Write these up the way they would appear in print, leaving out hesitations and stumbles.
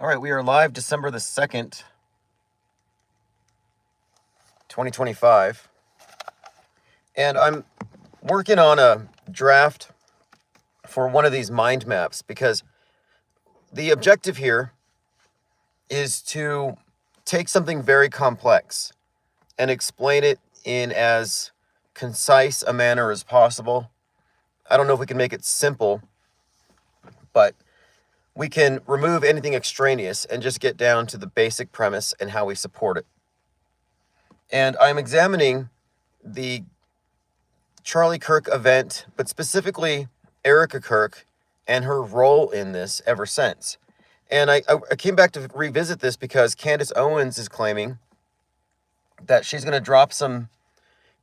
All right, we are live December the 2nd, 2025. And I'm working on a draft for one of these mind maps because the objective here is to take something very complex and explain it in as concise a manner as possible. I don't know if we can make it simple, but we can remove anything extraneous and just get down to the basic premise and how we support it. And I'm examining the Charlie Kirk event, but specifically Erika Kirk and her role in this ever since. And I came back to revisit this because Candace Owens is claiming that she's going to drop some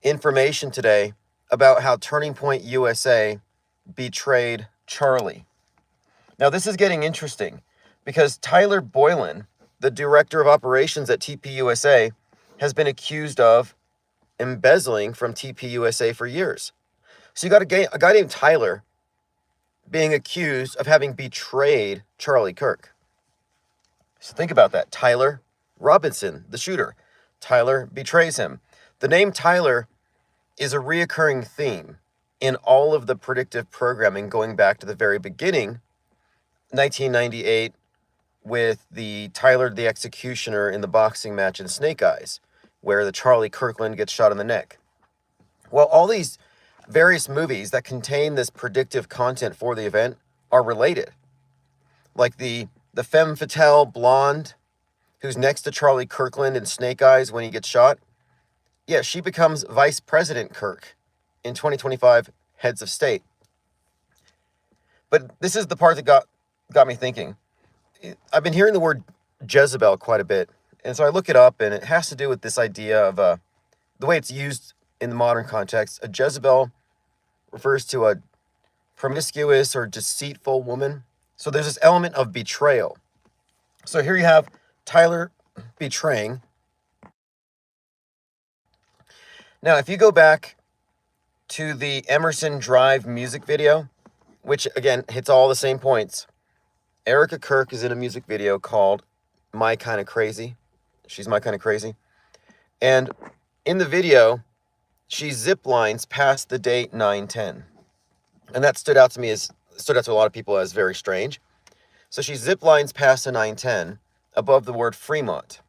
information today about how Turning Point USA betrayed Charlie. Now, this is getting interesting because Tyler Boylan, the director of operations at TPUSA, has been accused of embezzling from TPUSA for years. So you got a guy named Tyler being accused of having betrayed Charlie Kirk. So think about that. Tyler Robinson, the shooter. Tyler betrays him. The name Tyler is a reoccurring theme in all of the predictive programming going back to the very beginning, 1998, with the Tyler the Executioner in the boxing match in Snake Eyes, where the Charlie Kirkland gets shot in the neck. Well, all these various movies that contain this predictive content for the event are related. Like the femme fatale blonde who's next to Charlie Kirkland in Snake Eyes when he gets shot. Yeah, she becomes Vice President Kirk in 2025 Heads of State. But this is the part that got me thinking. I've been hearing the word Jezebel quite a bit. And so I look it up, and it has to do with this idea of the way it's used in the modern context. A Jezebel refers to a promiscuous or deceitful woman. So there's this element of betrayal. So here you have Tyler betraying. Now, if you go back to the Emerson Drive music video, which again hits all the same points, Erika Kirk is in a music video called My Kind of Crazy. She's My Kind of Crazy. And in the video, she zip lines past the date 9/10. And that stood out to a lot of people as very strange. So she zip lines past the 9/10 above the word Fremont,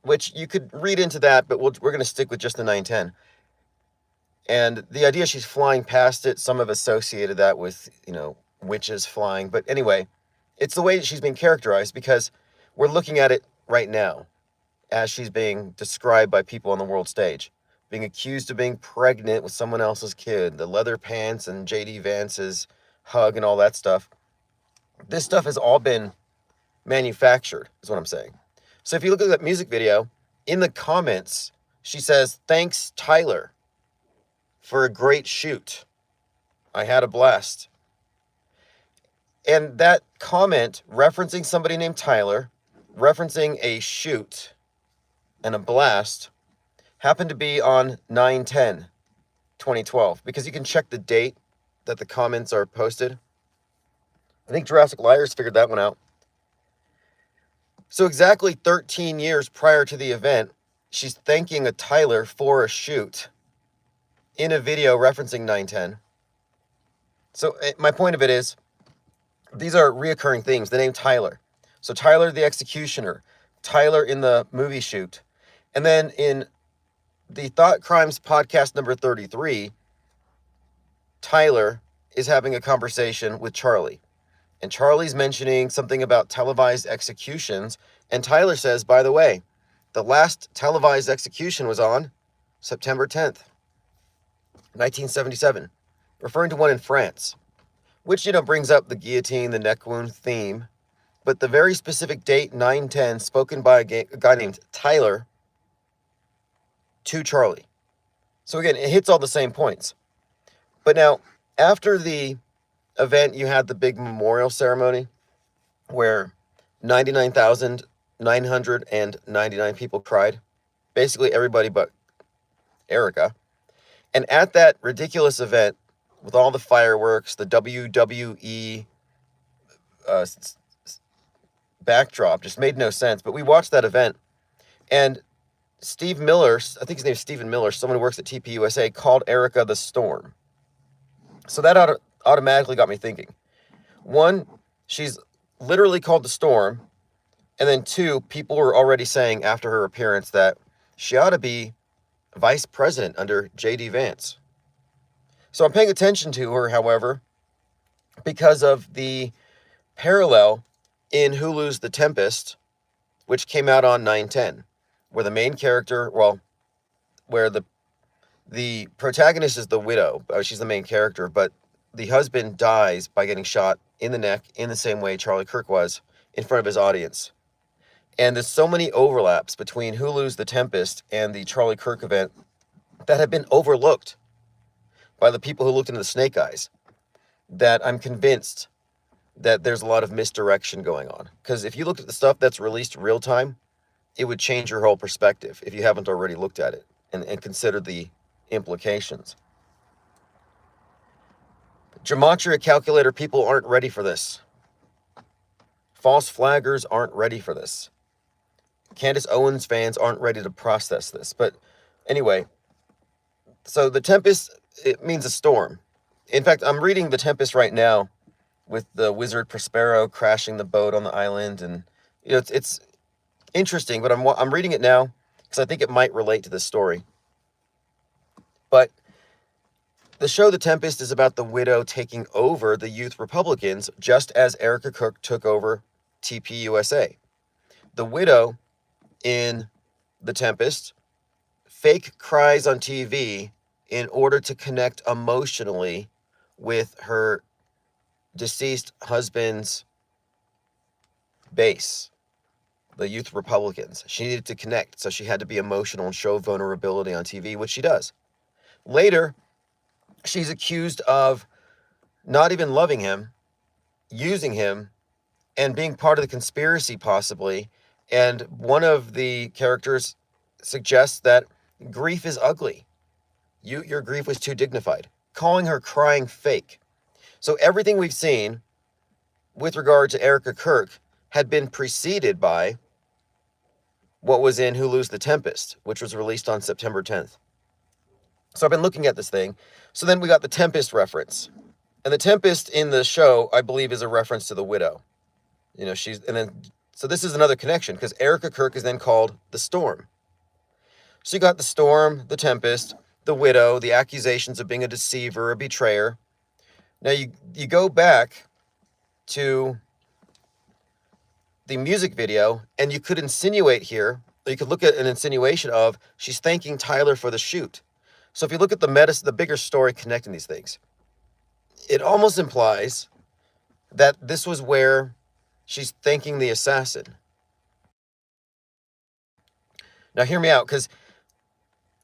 which you could read into that, but we're going to stick with just the 9/10. And the idea she's flying past it, some have associated that with, witches flying. But anyway, it's the way she's being characterized because we're looking at it right now as she's being described by people on the world stage, being accused of being pregnant with someone else's kid, the leather pants and J.D. Vance's hug and all that stuff. This stuff has all been manufactured, is what I'm saying. So if you look at that music video, in the comments, she says, "Thanks, Tyler, for a great shoot. I had a blast." And that comment referencing somebody named Tyler, referencing a shoot and a blast, happened to be on 9/10/2012, because you can check the date that the comments are posted. I think Jurassic Liars figured that one out. So exactly 13 years prior to the event, she's thanking a Tyler for a shoot in a video referencing 9/10. So my point of it is, these are reoccurring themes. The name Tyler. So Tyler the Executioner, Tyler in the movie shoot. And then in the Thought Crimes podcast number 33, Tyler is having a conversation with Charlie. And Charlie's mentioning something about televised executions. And Tyler says, by the way, the last televised execution was on September 10th, 1977, referring to one in France, which, brings up the guillotine, the neck wound theme. But the very specific date, 9/10, spoken by a guy named Tyler to Charlie. So again, it hits all the same points. But now, after the event, you had the big memorial ceremony where 99,999 people cried. Basically everybody but Erika. And at that ridiculous event, with all the fireworks, the WWE backdrop just made no sense. But we watched that event, and Steve Miller, I think his name is Stephen Miller, someone who works at TPUSA, called Erika the Storm. So that automatically got me thinking. One, she's literally called the Storm. And then two, people were already saying after her appearance that she ought to be vice president under J.D. Vance. So I'm paying attention to her, however, because of the parallel in Hulu's The Tempest, which came out on 9/10, where the main character, where the protagonist is the widow. She's the main character, but the husband dies by getting shot in the neck in the same way Charlie Kirk was in front of his audience. And there's so many overlaps between Hulu's The Tempest and the Charlie Kirk event that have been overlooked by the people who looked into the snake eyes, that I'm convinced that there's a lot of misdirection going on. Because if you looked at the stuff that's released real time, it would change your whole perspective if you haven't already looked at it and considered the implications. Gematria calculator people aren't ready for this. False flaggers aren't ready for this. Candace Owens fans aren't ready to process this. But anyway, so the Tempest, it means a storm. In fact, I'm reading the Tempest right now with the wizard Prospero crashing the boat on the island. And it's interesting, but I'm reading it now because I think it might relate to this story. But the show The Tempest is about the widow taking over the Youth Republicans, just as Erika Kirk took over TPUSA. The widow in The Tempest fake cries on TV in order to connect emotionally with her deceased husband's base, the Youth Republicans. She needed to connect, so she had to be emotional and show vulnerability on TV, which she does. Later, she's accused of not even loving him, using him, and being part of the conspiracy, possibly. And one of the characters suggests that grief is ugly. Your grief was too dignified, calling her crying fake. So everything we've seen with regard to Erika Kirk had been preceded by what was in Hulu's The Tempest, which was released on September 10th. So I've been looking at this thing. So then we got the Tempest reference. And the Tempest in the show, I believe, is a reference to the widow. So this is another connection, because Erika Kirk is then called the Storm. So you got the Storm, the Tempest, the widow, the accusations of being a deceiver, a betrayer. Now you go back to the music video, and you could insinuate here, or you could look at an insinuation of she's thanking Tyler for the shoot. So if you look at the bigger story connecting these things, it almost implies that this was where she's thanking the assassin. Now hear me out, because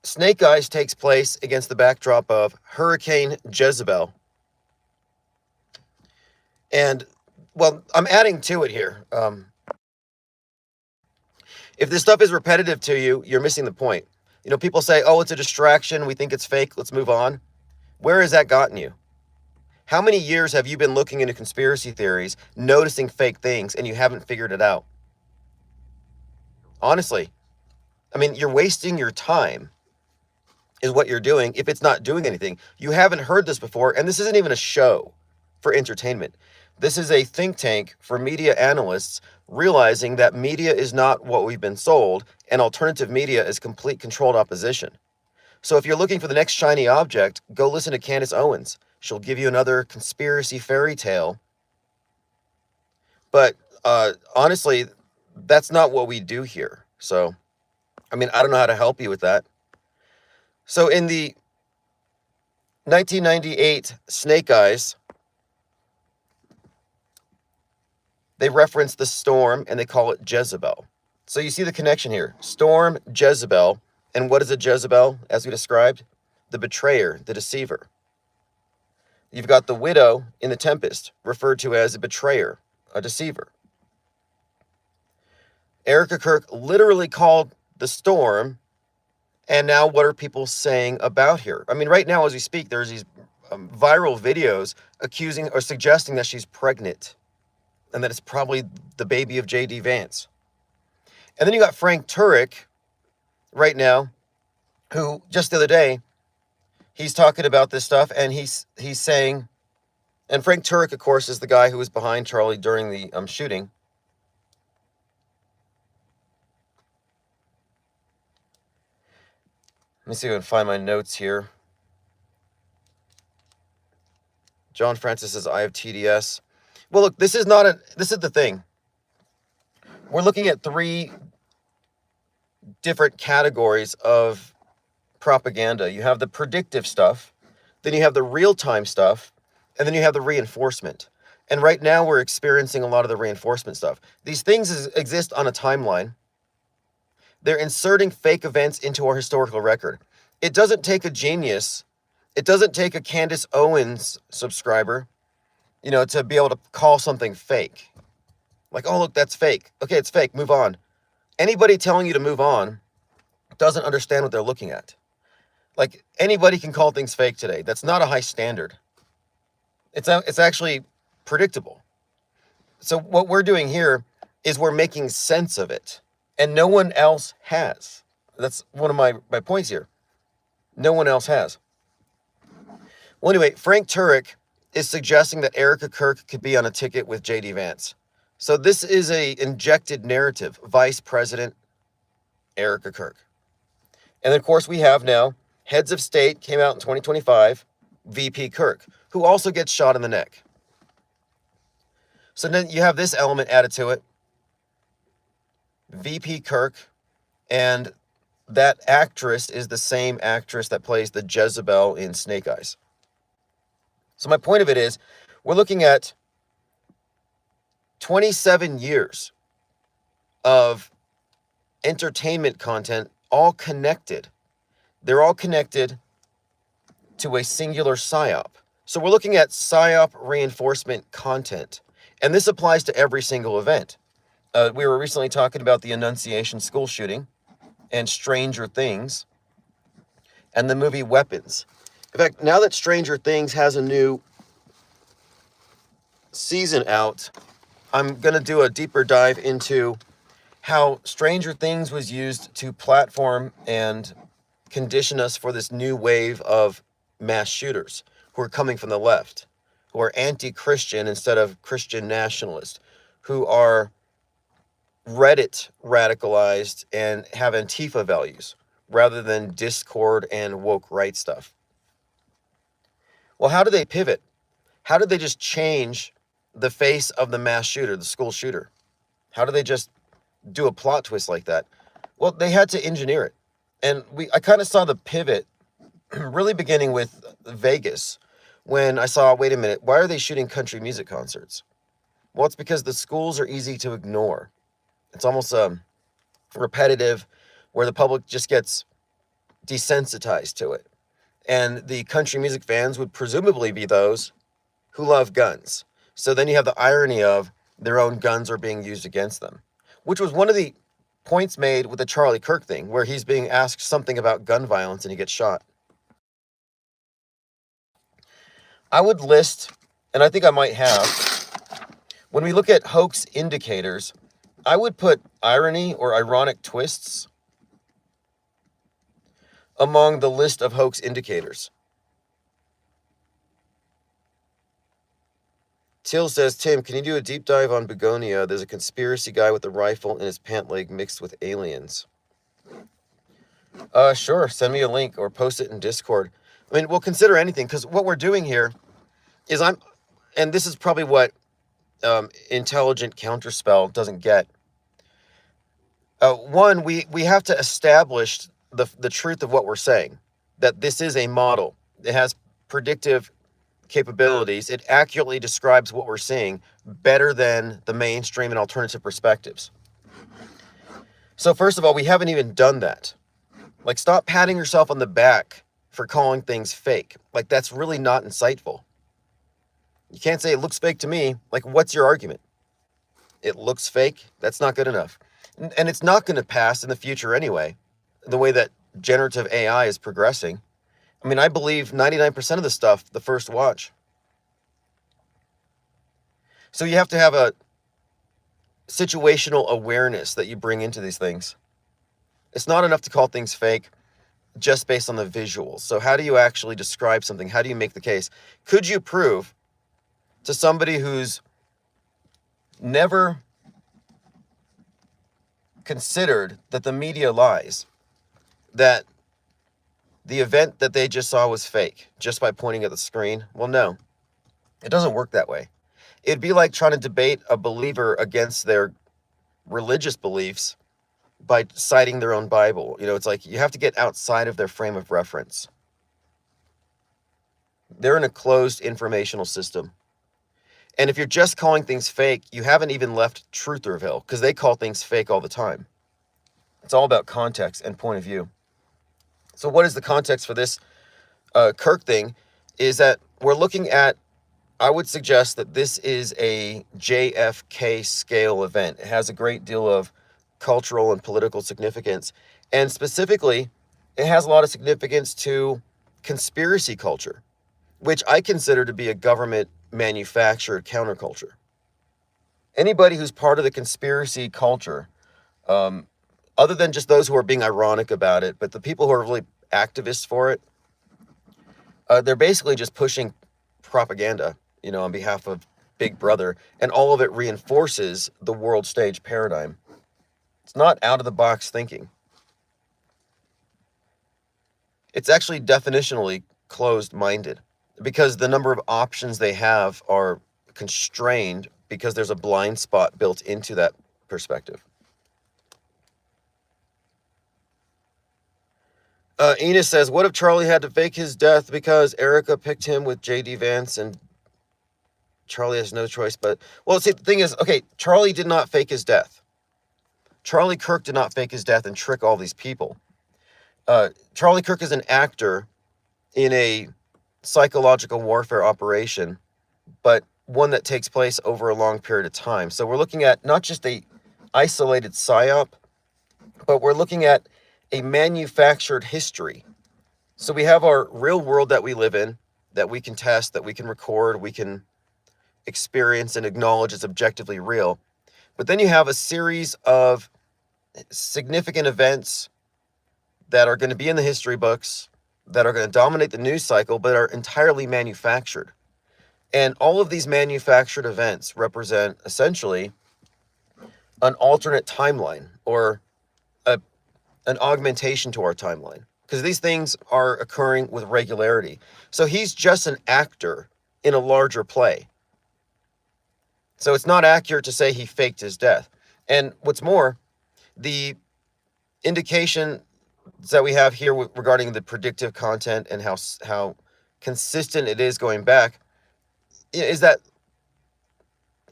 Snake Eyes takes place against the backdrop of Hurricane Jezebel. And, well, I'm adding to it here. If this stuff is repetitive to you, you're missing the point. People say, oh, it's a distraction. We think it's fake. Let's move on. Where has that gotten you? How many years have you been looking into conspiracy theories, noticing fake things, and you haven't figured it out? Honestly, you're wasting your time is what you're doing if it's not doing anything. You haven't heard this before, and this isn't even a show for entertainment. This is a think tank for media analysts realizing that media is not what we've been sold, and alternative media is complete controlled opposition. So if you're looking for the next shiny object, go listen to Candace Owens. She'll give you another conspiracy fairy tale. But honestly, that's not what we do here. So, I don't know how to help you with that. So in the 1998 Snake Eyes, they reference the storm and they call it Jezebel. So you see the connection here. Storm, Jezebel. And what is a Jezebel, as we described? The betrayer, the deceiver. You've got the widow in The Tempest, referred to as a betrayer, a deceiver. Erika Kirk literally called the storm, and now what are people saying about her? Right now as we speak, there's these viral videos accusing or suggesting that she's pregnant. and that it's probably the baby of J.D. Vance. And then you got Frank Turek right now, who just the other day, he's talking about this stuff, and he's saying, and Frank Turek, of course, is the guy who was behind Charlie during the shooting. Let me see if I can find my notes here. John Francis says, I have TDS. Well, look, this is the thing. We're looking at 3 different categories of propaganda. You have the predictive stuff, then you have the real-time stuff, and then you have the reinforcement. And right now we're experiencing a lot of the reinforcement stuff. These things exist on a timeline. They're inserting fake events into our historical record. It doesn't take a genius. It doesn't take a Candace Owens subscriber, to be able to call something fake. Like, oh, look, that's fake. Okay, it's fake. Move on. Anybody telling you to move on doesn't understand what they're looking at. Like, anybody can call things fake today. That's not a high standard. It's actually predictable. So what we're doing here is we're making sense of it. And no one else has. That's one of my points here. No one else has. Well, anyway, Frank Turek is suggesting that Erika Kirk could be on a ticket with J.D. Vance. So this is a injected narrative. Vice President Erika Kirk. And of course we have now Heads of State came out in 2025, VP Kirk, who also gets shot in the neck. So then you have this element added to it. VP Kirk, and that actress is the same actress that plays the Jezebel in Snake Eyes. So my point of it is, we're looking at 27 years of entertainment content, all connected. They're all connected to a singular PSYOP. So we're looking at PSYOP reinforcement content, and this applies to every single event. We were recently talking about the Annunciation school shooting and Stranger Things and the movie Weapons. In fact, now that Stranger Things has a new season out, I'm going to do a deeper dive into how Stranger Things was used to platform and condition us for this new wave of mass shooters who are coming from the left, who are anti-Christian instead of Christian nationalist, who are Reddit radicalized and have Antifa values rather than Discord and woke right stuff. Well, how do they pivot? How did they just change the face of the mass shooter, the school shooter? How do they just do a plot twist like that? Well, they had to engineer it. And I kind of saw the pivot really beginning with Vegas when I saw, wait a minute, why are they shooting country music concerts? Well, it's because the schools are easy to ignore. It's almost repetitive, where the public just gets desensitized to it. And the country music fans would presumably be those who love guns. So then you have the irony of their own guns are being used against them, which was one of the points made with the Charlie Kirk thing, where he's being asked something about gun violence and he gets shot. I would list, and I think I might have, when we look at hoax indicators, I would put irony or ironic twists among the list of hoax indicators. Till says, Tim, can you do a deep dive on Begonia? There's a conspiracy guy with a rifle in his pant leg mixed with aliens. Sure. Send me a link or post it in Discord. I mean, we'll consider anything, because what we're doing here is and this is probably what intelligent counterspell doesn't get. One, we have to establish the truth of what we're saying, that this is a model. It has predictive capabilities. It accurately describes what we're seeing better than the mainstream and alternative perspectives. So first of all, we haven't even done that. Like, stop patting yourself on the back for calling things fake. Like, that's really not insightful. You can't say it looks fake to me. Like, what's your argument? It looks fake? That's not good enough. And it's not going to pass in the future anyway, the way that generative AI is progressing. I mean, I believe 99% of the stuff the first watch. So you have to have situational awareness that you bring into these things. It's not enough to call things fake just based on the visuals. So how do you actually describe something? How do you make the case? Could you prove to somebody who's never considered that the media lies, that the event that they just saw was fake just by pointing at the screen? Well, no, it doesn't work that way. It'd be like trying to debate a believer against their religious beliefs by citing their own Bible. It's like you have to get outside of their frame of reference. They're in a closed informational system. And if you're just calling things fake, you haven't even left Trutherville, because they call things fake all the time. It's all about context and point of view. So what is the context for this Kirk thing? Is that we're looking at, I would suggest that this is a JFK scale event. It has a great deal of cultural and political significance. And specifically, it has a lot of significance to conspiracy culture, which I consider to be a government manufactured counterculture. Anybody who's part of the conspiracy culture, other than just those who are being ironic about it, but the people who are really activists for it, they're basically just pushing propaganda, on behalf of Big Brother, and all of it reinforces the world stage paradigm. It's not out-of-the-box thinking. It's actually definitionally closed-minded, because the number of options they have are constrained because there's a blind spot built into that perspective. Enos says, what if Charlie had to fake his death because Erika picked him with J.D. Vance and Charlie has no choice but... Well, see, the thing is, okay, Charlie did not fake his death. Charlie Kirk did not fake his death and trick all these people. Charlie Kirk is an actor in a psychological warfare operation, but one that takes place over a long period of time. So we're looking at not just a isolated psyop, but we're looking at a manufactured history. So we have our real world that we live in, that we can test, that we can record, we can experience and acknowledge as objectively real. But then you have a series of significant events that are going to be in the history books, that are going to dominate the news cycle, but are entirely manufactured. And all of these manufactured events represent essentially an alternate timeline, or an augmentation to our timeline, because these things are occurring with regularity. So he's just an actor in a larger play. So it's not accurate to say he faked his death. And what's more, the indication that we have here regarding the predictive content and how consistent it is going back is that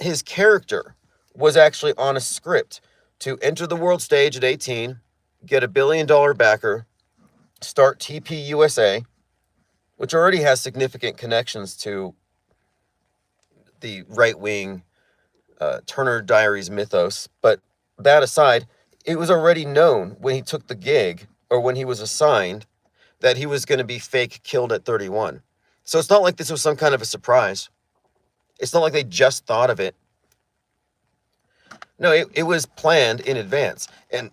his character was actually on a script to enter the world stage at 18, get $1 billion backer, start TP USA, which already has significant connections to the right-wing Turner Diaries mythos. But that aside, it was already known when he took the gig, or when he was assigned, that he was going to be fake killed at 31. So it's not like this was some kind of a surprise. It's not like they just thought of it. No, it was planned in advance. And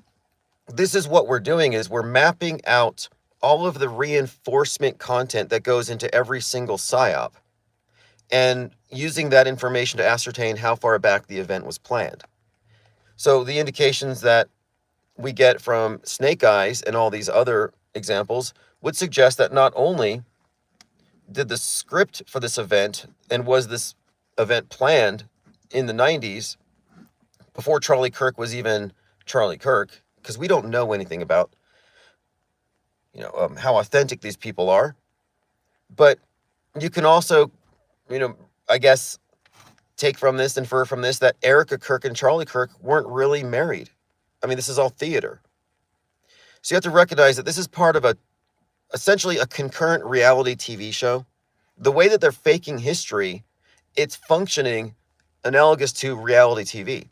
this is what we're doing, is we're mapping out all of the reinforcement content that goes into every single psyop, and using that information to ascertain how far back the event was planned. So the indications that we get from Snake Eyes and all these other examples would suggest that not only did the script for this event, and was this event planned in the 90s, before Charlie Kirk was even Charlie Kirk, because we don't know anything about, how authentic these people are. But you can also, I guess, infer from this, that Erika Kirk and Charlie Kirk weren't really married. I mean, this is all theater. So you have to recognize that this is part of essentially a concurrent reality TV show. The way that they're faking history, it's functioning analogous to reality TV,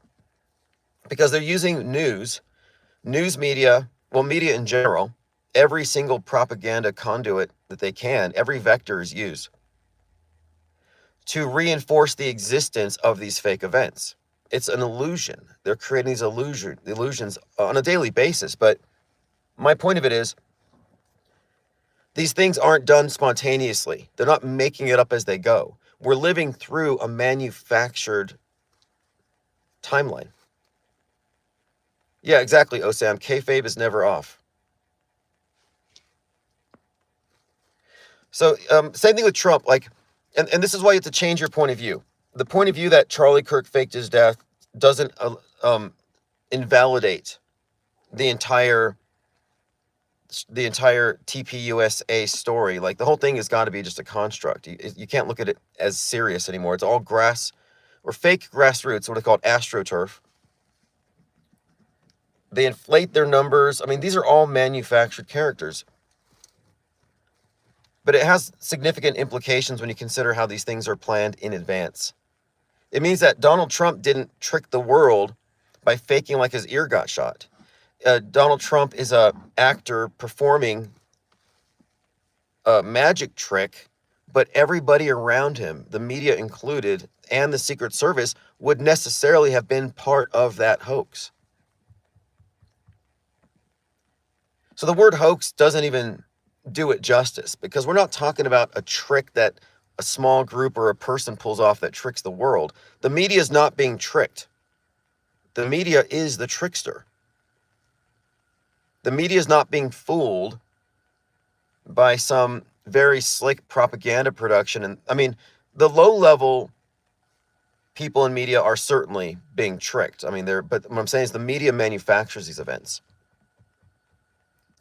because they're using news media, media in general, every single propaganda conduit that they can, every vector is used to reinforce the existence of these fake events. It's an illusion. They're creating these illusions on a daily basis. But my point of it is, these things aren't done spontaneously. They're not making it up as they go. We're living through a manufactured timeline. Yeah, exactly, Osam. Kayfabe is never off. So same thing with Trump. Like, and this is why you have to change your point of view. The point of view that Charlie Kirk faked his death doesn't invalidate the entire TPUSA story. Like, the whole thing has got to be just a construct. You can't look at it as serious anymore. It's all grass or fake grassroots, what are called astroturf. They inflate their numbers. I mean, these are all manufactured characters. But it has significant implications when you consider how these things are planned in advance. It means that Donald Trump didn't trick the world by faking like his ear got shot. Donald Trump is an actor performing a magic trick, but everybody around him, the media included, and the Secret Service, would necessarily have been part of that hoax. So the word hoax doesn't even do it justice, because we're not talking about a trick that a small group or a person pulls off that tricks the world. The media is not being tricked. The media is the trickster. The media is not being fooled by some very slick propaganda production. And I mean, the low-level people in media are certainly being tricked. I mean, but what I'm saying is the media manufactures these events.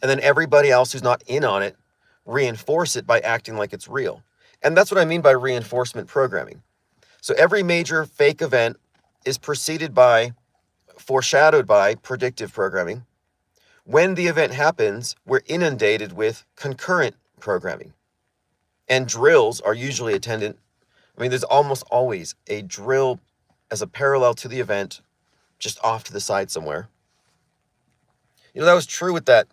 And then everybody else who's not in on it reinforce it by acting like it's real. And that's what I mean by reinforcement programming. So every major fake event is foreshadowed by predictive programming. When the event happens, we're inundated with concurrent programming. And drills are usually attendant. I mean, there's almost always a drill as a parallel to the event, just off to the side somewhere. You know, that was true with that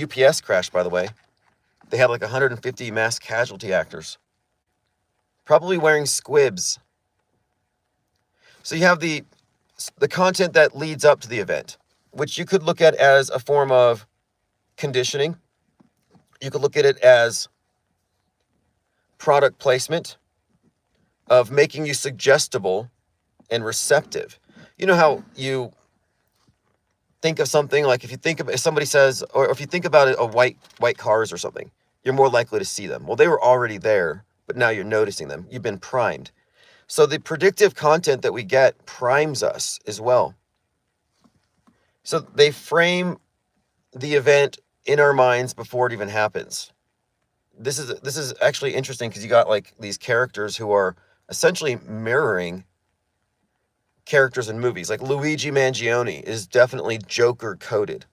UPS crash, by the way. They had like 150 mass casualty actors, probably wearing squibs. So you have the content that leads up to the event, which you could look at as a form of conditioning. You could look at it as product placement, of making you suggestible and receptive. You know how you think of something, like if somebody says, or if you think about it, white cars or something, you're more likely to see them. Well, they were already there, but now you're noticing them. You've been primed. So the predictive content that we get primes us as well. So they frame the event in our minds before it even happens. This is actually interesting, because you got like these characters who are essentially mirroring characters in movies. Like Luigi Mangione is definitely Joker coded.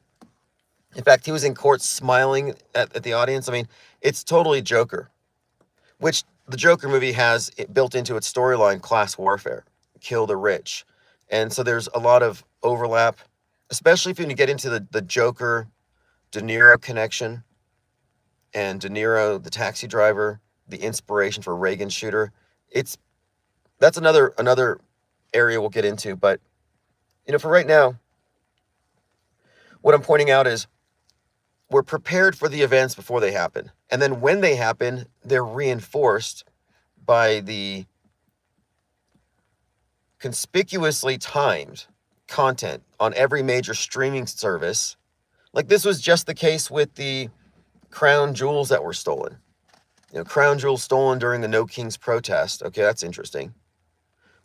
In fact, he was in court smiling at the audience. I mean, it's totally Joker, which the Joker movie has built into its storyline, class warfare, kill the rich. And so there's a lot of overlap, especially if you get into the Joker De Niro connection, and De Niro, the taxi driver, the inspiration for Reagan shooter. That's another area we'll get into. But, you know, for right now, what I'm pointing out is we're prepared for the events before they happen. And then when they happen, they're reinforced by the conspicuously timed content on every major streaming service. Like, this was just the case with the crown jewels that were stolen. You know, crown jewels stolen during the No Kings protest. Okay, that's interesting.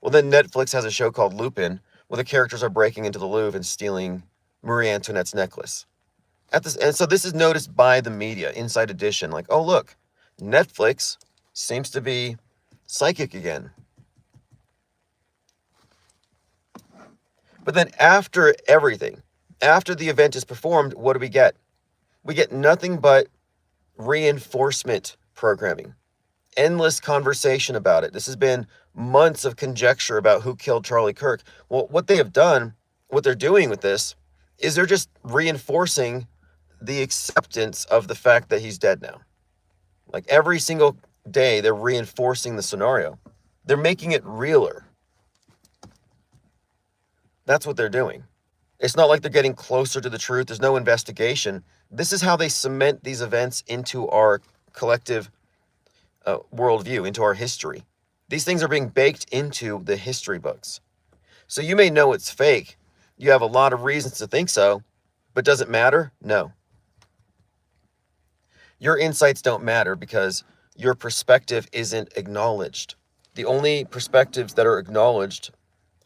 Well, then Netflix has a show called Lupin, where the characters are breaking into the Louvre and stealing Marie Antoinette's necklace. And so this is noticed by the media, Inside Edition, like, oh, look, Netflix seems to be psychic again. But then after everything, after the event is performed, what do we get? We get nothing but reinforcement programming. Endless conversation about it. This has been months of conjecture about who killed Charlie Kirk. Well, what they're doing with this is they're just reinforcing the acceptance of the fact that he's dead now. Like, every single day, they're reinforcing the scenario. They're making it realer. That's what they're doing. It's not like they're getting closer to the truth. There's no investigation. This is how they cement these events into our collective worldview, into our history. These things are being baked into the history books. So you may know it's fake. You have a lot of reasons to think so, but does it matter? No. Your insights don't matter because your perspective isn't acknowledged. The only perspectives that are acknowledged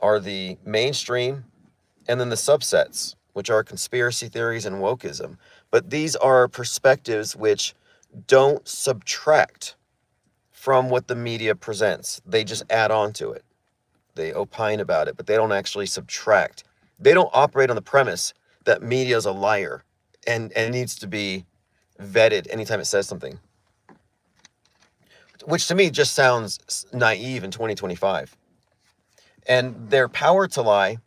are the mainstream and then the subsets, which are conspiracy theories and wokeism. But these are perspectives which don't subtract from what the media presents. They just add on to it. They opine about it, but they don't actually subtract. They don't operate on the premise that media is a liar and needs to be vetted anytime it says something. Which to me just sounds naive in 2025. And their power to lie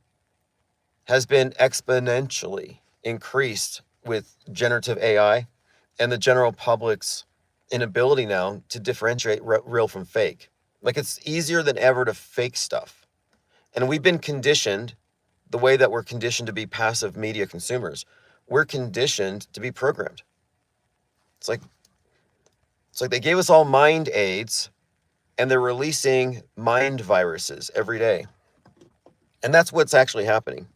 has been exponentially increased with generative AI and the general public's inability now to differentiate real from fake. Like, it's easier than ever to fake stuff. And we've been conditioned the way that we're conditioned to be passive media consumers. We're conditioned to be programmed. It's like they gave us all mind aids and they're releasing mind viruses every day. And that's what's actually happening.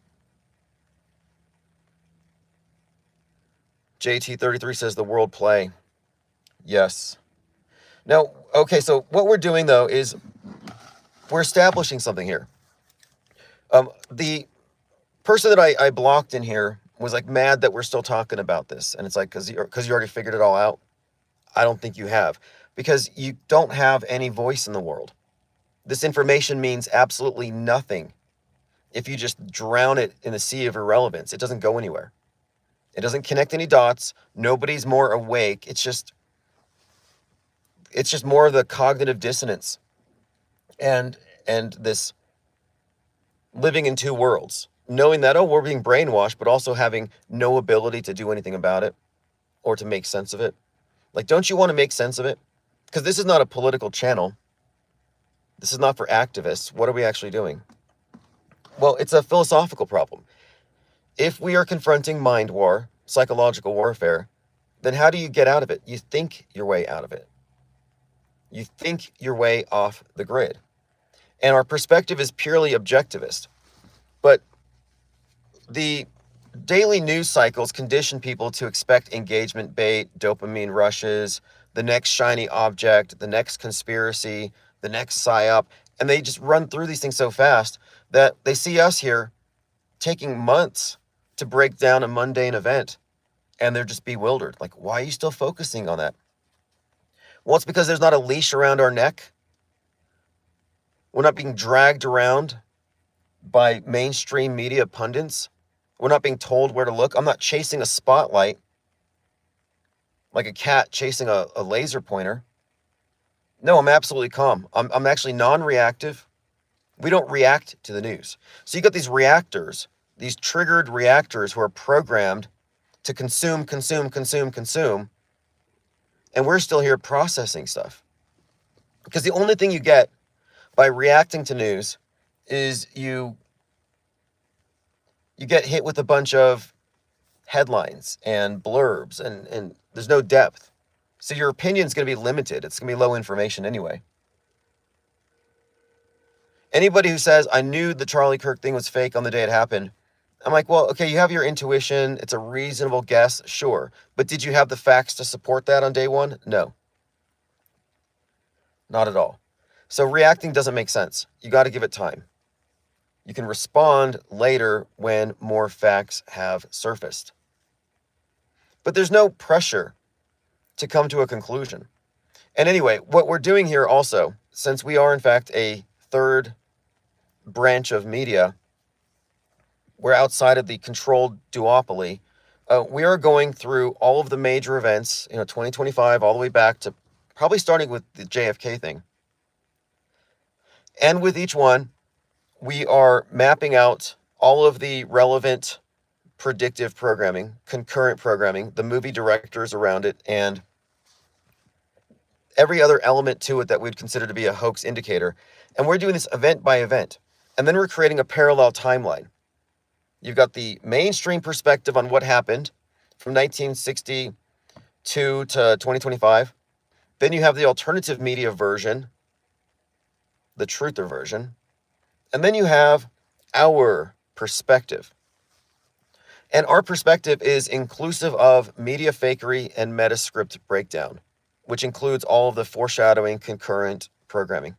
JT33 says the world play. Yes. Now, okay, so what we're doing though is we're establishing something here. The person that I blocked in here was like mad that we're still talking about this. And it's like, because you already figured it all out. I don't think you have, because you don't have any voice in the world. This information means absolutely nothing if you just drown it in a sea of irrelevance. It doesn't go anywhere. It doesn't connect any dots. Nobody's more awake. It's just more of the cognitive dissonance and this living in two worlds, knowing that, oh, we're being brainwashed, but also having no ability to do anything about it or to make sense of it. Like, don't you want to make sense of it? Because this is not a political channel. This is not for activists. What are we actually doing? Well, it's a philosophical problem. If we are confronting mind war, psychological warfare, then how do you get out of it? You think your way out of it. You think your way off the grid. And our perspective is purely objectivist. But the daily news cycles condition people to expect engagement bait, dopamine rushes, the next shiny object, the next conspiracy, the next psyop. And they just run through these things so fast that they see us here taking months to break down a mundane event. And they're just bewildered. Like, why are you still focusing on that? Well, it's because there's not a leash around our neck. We're not being dragged around by mainstream media pundits. We're not being told where to look. I'm not chasing a spotlight like a cat chasing a laser pointer. No, I'm absolutely calm. I'm actually non-reactive. We don't react to the news. So you got these reactors, these triggered reactors who are programmed to consume. And we're still here processing stuff. Because the only thing you get by reacting to news is you get hit with a bunch of headlines and blurbs and there's no depth. So your opinion is going to be limited. It's going to be low information anyway. Anybody who says, I knew the Charlie Kirk thing was fake on the day it happened, I'm like, well, okay, you have your intuition. It's a reasonable guess, sure. But did you have the facts to support that on day one? No. Not at all. So reacting doesn't make sense. You got to give it time. You can respond later when more facts have surfaced. But there's no pressure to come to a conclusion. And anyway, what we're doing here also, since we are in fact a third branch of media, we're outside of the controlled duopoly. We are going through all of the major events, 2025, all the way back to probably starting with the JFK thing. And with each one, we are mapping out all of the relevant predictive programming, concurrent programming, the movie directors around it, and every other element to it that we'd consider to be a hoax indicator. And we're doing this event by event. And then we're creating a parallel timeline. You've got the mainstream perspective on what happened from 1962 to 2025. Then you have the alternative media version, the truther version. And then you have our perspective. And our perspective is inclusive of media fakery and metascript breakdown, which includes all of the foreshadowing, concurrent programming.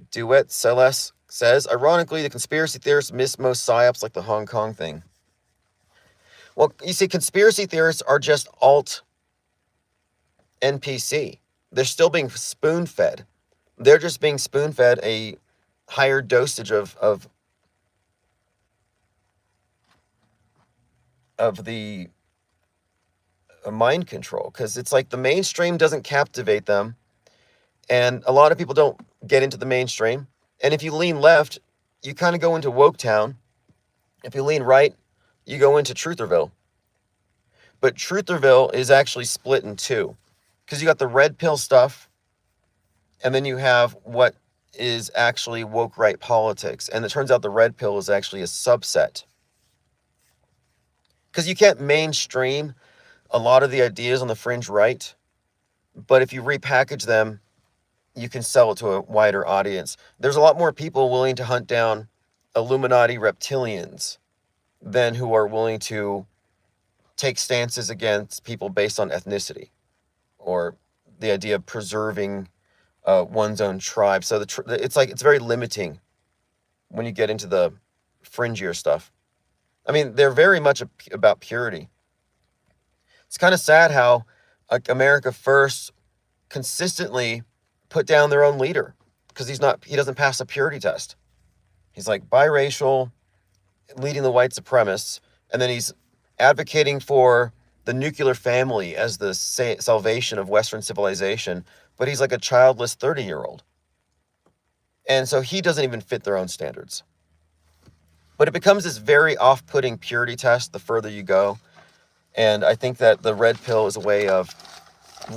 Duet Celeste says, ironically, the conspiracy theorists miss most psyops like the Hong Kong thing. Well, you see, conspiracy theorists are just alt NPC. They're still being spoon-fed. They're just being spoon-fed a higher dosage of the mind control, because it's like the mainstream doesn't captivate them, and a lot of people don't get into the mainstream. And if you lean left, you kind of go into woke town. If you lean right, you go into Trutherville. But Trutherville is actually split in two, because you got the red pill stuff, and then you have what is actually woke right politics. And it turns out the red pill is actually a subset. Because you can't mainstream a lot of the ideas on the fringe right, but if you repackage them, you can sell it to a wider audience. There's a lot more people willing to hunt down Illuminati reptilians than who are willing to take stances against people based on ethnicity or the idea of preserving one's own tribe. So it's very limiting when you get into the fringier stuff. I mean, they're very much about purity. It's kind of sad how America First consistently put down their own leader because he doesn't pass a purity test. He's like biracial, leading the white supremacists, and then he's advocating for the nuclear family as the salvation of Western civilization, but he's like a childless 30-year-old. And so he doesn't even fit their own standards. But it becomes this very off-putting purity test the further you go. And I think that the red pill is a way of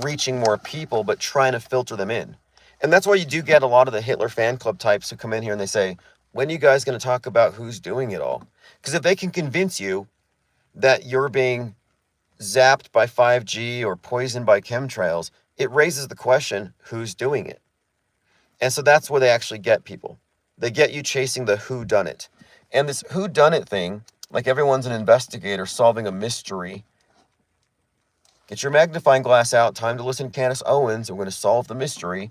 reaching more people, but trying to filter them in. And that's why you do get a lot of the Hitler fan club types who come in here and they say, when are you guys going to talk about who's doing it all? Because if they can convince you that you're being zapped by 5G or poisoned by chemtrails, it raises the question, who's doing it? And so that's where they actually get people. They get you chasing the whodunit. And this whodunit thing, like everyone's an investigator solving a mystery. Get your magnifying glass out, time to listen to Candace Owens, and we're going to solve the mystery.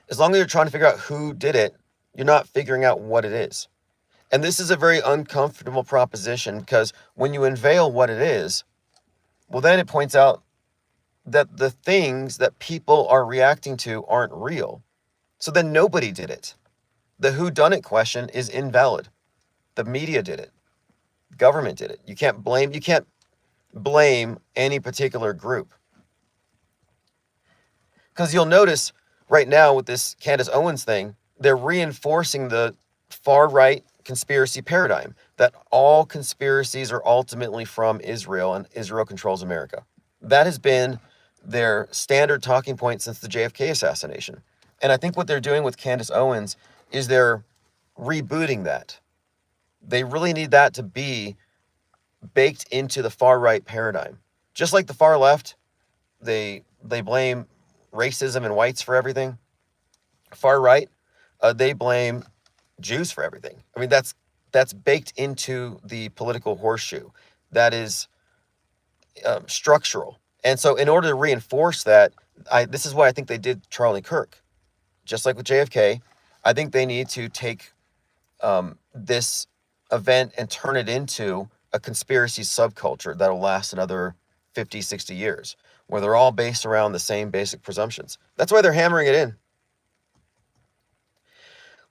As long as you're trying to figure out who did it, you're not figuring out what it is. And this is a very uncomfortable proposition because when you unveil what it is, well, then it points out that the things that people are reacting to aren't real. So then nobody did it. The whodunit question is invalid. The media did it. Government did it. You can't blame any particular group. Because you'll notice right now with this Candace Owens thing, they're reinforcing the far-right conspiracy paradigm that all conspiracies are ultimately from Israel and Israel controls America. That has been their standard talking point since the JFK assassination. And I think what they're doing with Candace Owens is they're rebooting that. They really need that to be baked into the far-right paradigm. Just like the far left, they blame racism and whites for everything. Far right, they blame Jews for everything. I mean, that's baked into the political horseshoe. That is structural. And so in order to reinforce that, this is why I think they did Charlie Kirk. Just like with JFK, I think they need to take this event and turn it into a conspiracy subculture that'll last another 50, 60 years, where they're all based around the same basic presumptions. That's why they're hammering it in.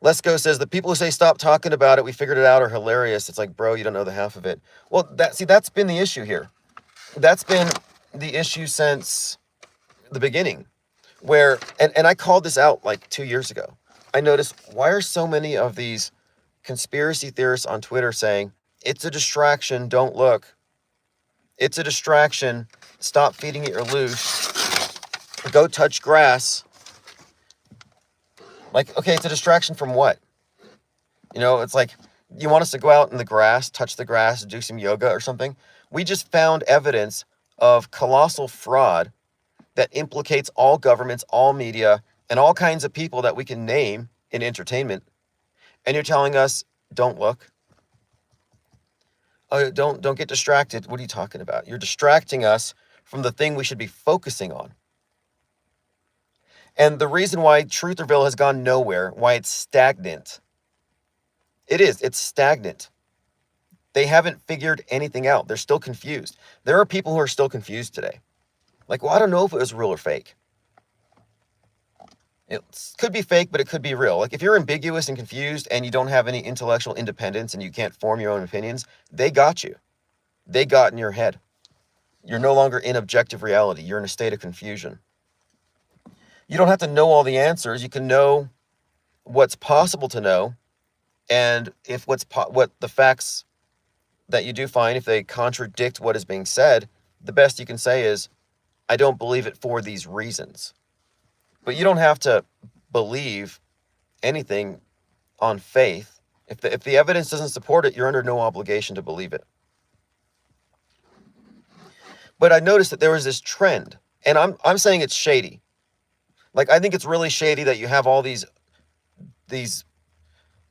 Lesko says, the people who say stop talking about it, we figured it out, are hilarious. It's like, bro, you don't know the half of it. Well, that's been the issue here. That's been the issue since the beginning, where, and I called this out like 2 years ago. I noticed, why are so many of these conspiracy theorists on Twitter saying, it's a distraction, don't look. It's a distraction, stop feeding it your loose, go touch grass. Like, okay, it's a distraction from what? You know, it's like, you want us to go out in the grass, touch the grass, do some yoga or something? We just found evidence of colossal fraud that implicates all governments, all media, and all kinds of people that we can name in entertainment. And you're telling us, don't look. Oh, don't get distracted. What are you talking about? You're distracting us from the thing we should be focusing on. And the reason why Trutherville has gone nowhere, why it's stagnant, it's stagnant. They haven't figured anything out. They're still confused. There are people who are still confused today. Like, well, I don't know if it was real or fake. It could be fake, but it could be real. Like, if you're ambiguous and confused and you don't have any intellectual independence and you can't form your own opinions, they got you. They got in your head. You're no longer in objective reality. You're in a state of confusion. You don't have to know all the answers. You can know what's possible to know. And if what the facts that you do find, if they contradict what is being said, the best you can say is, I don't believe it for these reasons. But you don't have to believe anything on faith. If the evidence doesn't support it, you're under no obligation to believe it. But I noticed that there was this trend, and I'm saying it's shady. Like, I think it's really shady that you have all these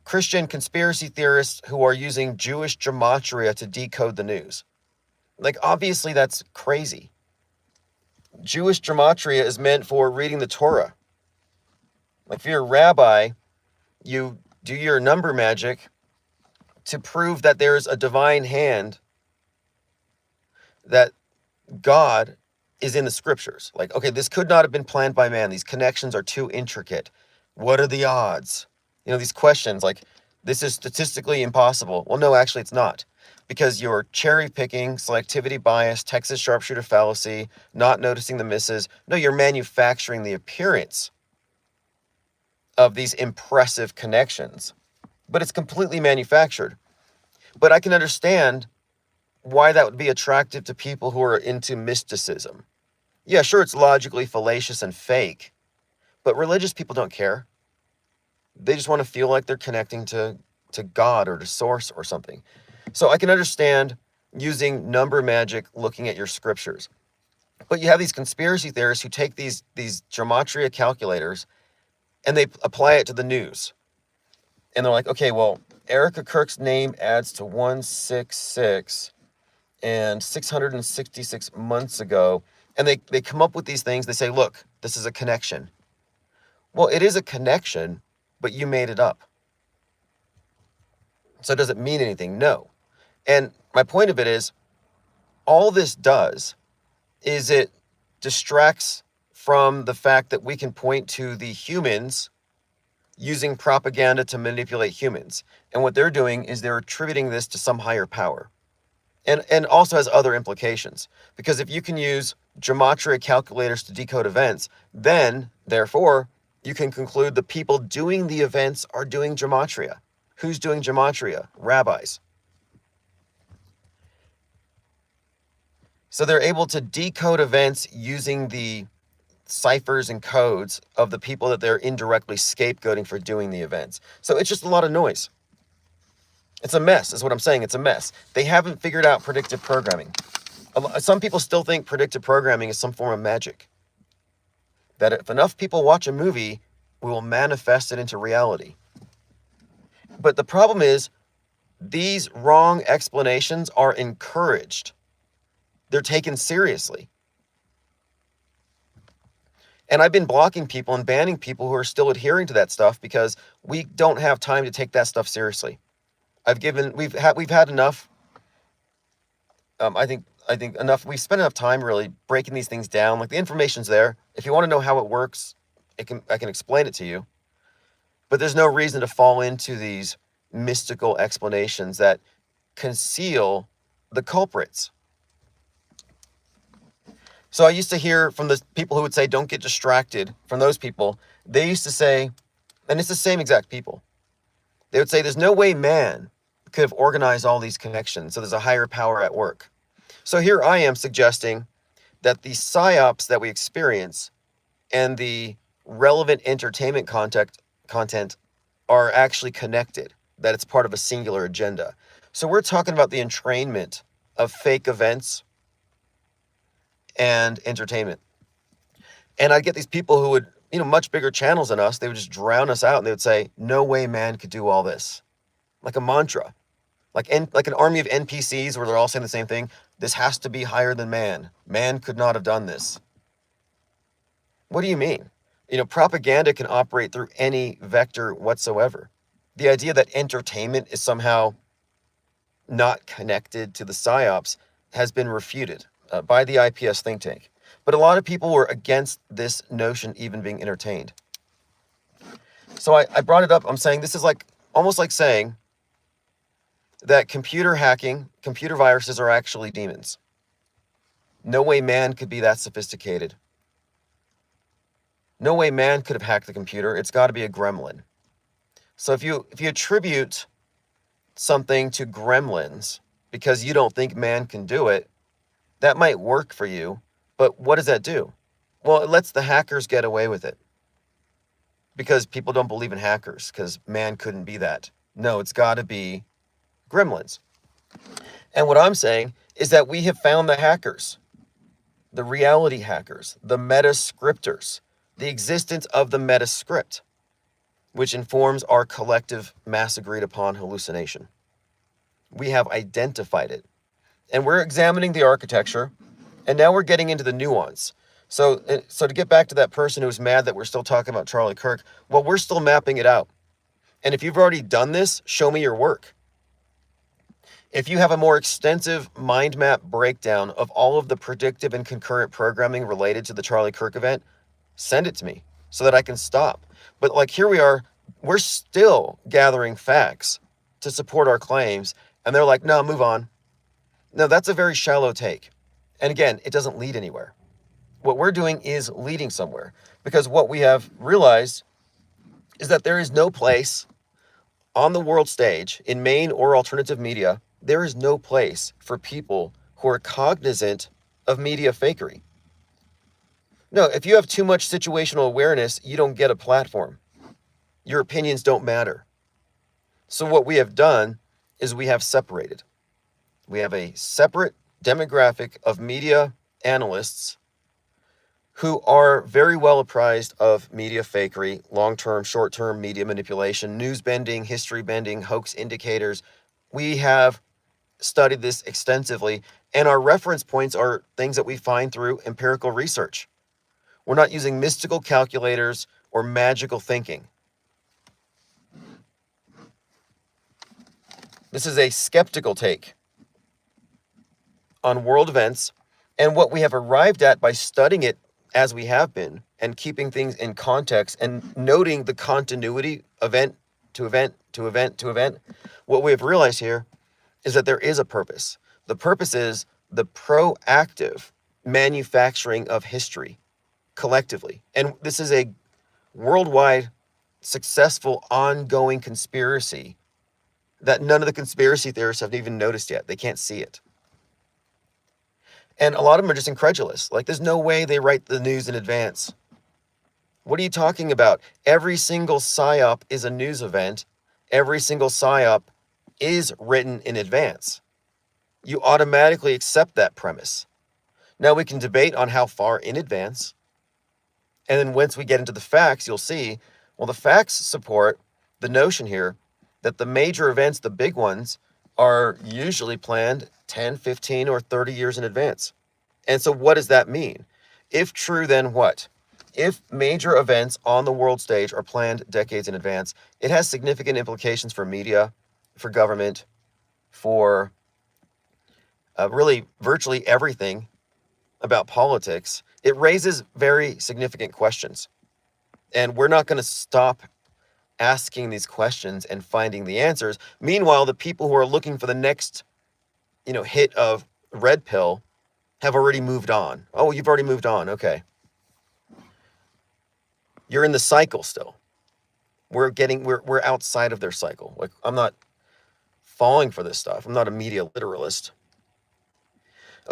Christian conspiracy theorists who are using Jewish gematria to decode the news. Like, obviously that's crazy. Jewish gematria is meant for reading the Torah. Like, if you're a rabbi, you do your number magic to prove that there's a divine hand, that God is in the scriptures. Like, okay, this could not have been planned by man. These connections are too intricate. What are the odds? You know, these questions like, this is statistically impossible. Well, no, actually it's not. Because you're cherry picking, selectivity bias, Texas sharpshooter fallacy, not noticing the misses. No, you're manufacturing the appearance of these impressive connections. But it's completely manufactured. But I can understand why that would be attractive to people who are into mysticism. Yeah, sure, it's logically fallacious and fake, but religious people don't care. They just want to feel like they're connecting to God or to source or something. So I can understand using number magic, looking at your scriptures. But you have these conspiracy theorists who take these gematria calculators and they apply it to the news. And they're like, okay, well, Erika Kirk's name adds to 166 and 666 months ago. And they come up with these things. They say, look, this is a connection. Well, it is a connection, but you made it up. So does it mean anything? No. And my point of it is, all this does is it distracts from the fact that we can point to the humans using propaganda to manipulate humans. And what they're doing is they're attributing this to some higher power. And also has other implications. Because if you can use gematria calculators to decode events, then, therefore, you can conclude the people doing the events are doing gematria. Who's doing gematria? Rabbis. So they're able to decode events using the ciphers and codes of the people that they're indirectly scapegoating for doing the events. So it's just a lot of noise. It's a mess, is what I'm saying. It's a mess. They haven't figured out predictive programming. Some people still think predictive programming is some form of magic. That if enough people watch a movie, we will manifest it into reality. But the problem is, these wrong explanations are encouraged. They're taken seriously. And I've been blocking people and banning people who are still adhering to that stuff because we don't have time to take that stuff seriously. We've had enough. I think enough. We've spent enough time really breaking these things down. Like, the information's there. If you want to know how it works, I can explain it to you. But there's no reason to fall into these mystical explanations that conceal the culprits. So I used to hear from the people who would say, don't get distracted. From those people, they used to say, and it's the same exact people, they would say, there's no way man could have organized all these connections, so there's a higher power at work. So here I am suggesting that the psyops that we experience and the relevant entertainment content are actually connected, that it's part of a singular agenda. So we're talking about the entrainment of fake events and entertainment. And I'd get these people who would, much bigger channels than us, they would just drown us out and they would say, no way man could do all this. Like a mantra, like an army of NPCs where they're all saying the same thing. This has to be higher than man. Man could not have done this. What do you mean? Propaganda can operate through any vector whatsoever. The idea that entertainment is somehow not connected to the psyops has been refuted by the IPS think tank. But a lot of people were against this notion even being entertained. So I brought it up. I'm saying this is almost like saying that computer hacking, computer viruses are actually demons. No way man could be that sophisticated. No way man could have hacked the computer. It's got to be a gremlin. So if you attribute something to gremlins because you don't think man can do it, that might work for you, but what does that do? Well, it lets the hackers get away with it because people don't believe in hackers because man couldn't be that. No, it's got to be gremlins. And what I'm saying is that we have found the hackers, the reality hackers, the meta-scripters, the existence of the meta-script, which informs our collective mass agreed upon hallucination. We have identified it. And we're examining the architecture, and now we're getting into the nuance. So to get back to that person who's mad that we're still talking about Charlie Kirk, well, we're still mapping it out. And if you've already done this, show me your work. If you have a more extensive mind map breakdown of all of the predictive and concurrent programming related to the Charlie Kirk event, send it to me so that I can stop. But here we are, we're still gathering facts to support our claims, and they're like, no, move on. No, that's a very shallow take. And again, it doesn't lead anywhere. What we're doing is leading somewhere, because what we have realized is that there is no place on the world stage, in main or alternative media, there is no place for people who are cognizant of media fakery. No, if you have too much situational awareness, you don't get a platform. Your opinions don't matter. So what we have done is we have separated. We have a separate demographic of media analysts who are very well apprised of media fakery, long-term, short-term media manipulation, news bending, history bending, hoax indicators. We have studied this extensively, and our reference points are things that we find through empirical research. We're not using mystical calculators or magical thinking. This is a skeptical take on world events, and what we have arrived at by studying it as we have been and keeping things in context and noting the continuity, event to event to event to event, what we have realized here is that there is a purpose. The purpose is the proactive manufacturing of history collectively. And this is a worldwide, successful, ongoing conspiracy that none of the conspiracy theorists have even noticed yet. They can't see it. And a lot of them are just incredulous. There's no way they write the news in advance. What are you talking about? Every single PSYOP is a news event. Every single PSYOP is written in advance. You automatically accept that premise. Now we can debate on how far in advance. And then once we get into the facts, you'll see, well, the facts support the notion here that the major events, the big ones, are usually planned 10, 15, or 30 years in advance. And so what does that mean? If true, then what? If major events on the world stage are planned decades in advance, it has significant implications for media, for government, for really virtually everything about politics. It raises very significant questions. And we're not going to stop asking these questions and finding the answers. Meanwhile, the people who are looking for the next, hit of red pill have already moved on. Oh, you've already moved on. Okay. You're in the cycle still. We're outside of their cycle. I'm not falling for this stuff. I'm not a media literalist.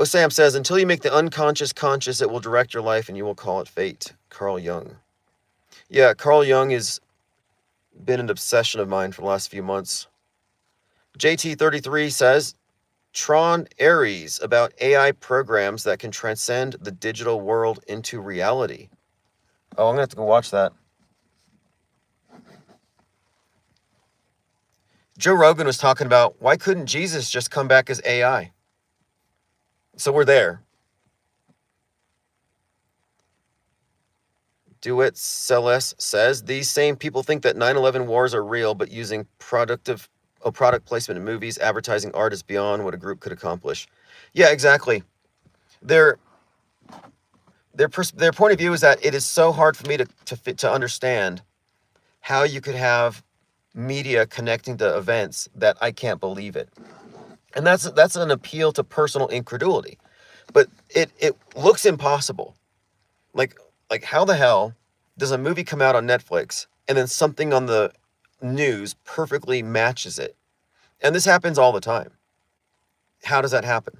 Sam says, until you make the unconscious conscious, it will direct your life and you will call it fate. Carl Jung. Yeah, Carl Jung is been an obsession of mine for the last few months. JT33 says, Tron Ares about AI programs that can transcend the digital world into reality. Oh, I'm going to have to go watch that. Joe Rogan was talking about, why couldn't Jesus just come back as AI? So we're there. DeWitt Celeste says, these same people think that 9/11 wars are real, but using product placement in movies, advertising, art is beyond what a group could accomplish. Yeah, exactly. Their point of view is that it is so hard for me to understand how you could have media connecting to events that I can't believe it. And that's an appeal to personal incredulity. But it looks impossible. Like how the hell does a movie come out on Netflix and then something on the news perfectly matches it? And this happens all the time. How does that happen?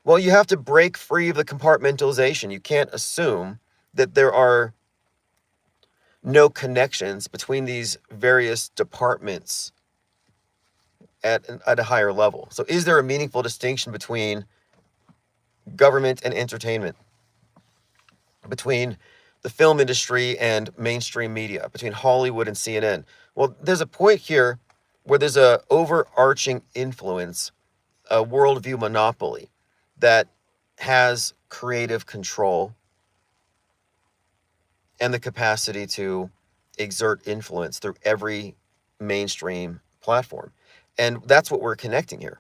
Well, you have to break free of the compartmentalization. You can't assume that there are no connections between these various departments at a higher level. So is there a meaningful distinction between government and entertainment, between the film industry and mainstream media, between Hollywood and CNN? Well, there's a point here where there's a overarching influence, a worldview monopoly that has creative control and the capacity to exert influence through every mainstream platform. And that's what we're connecting here.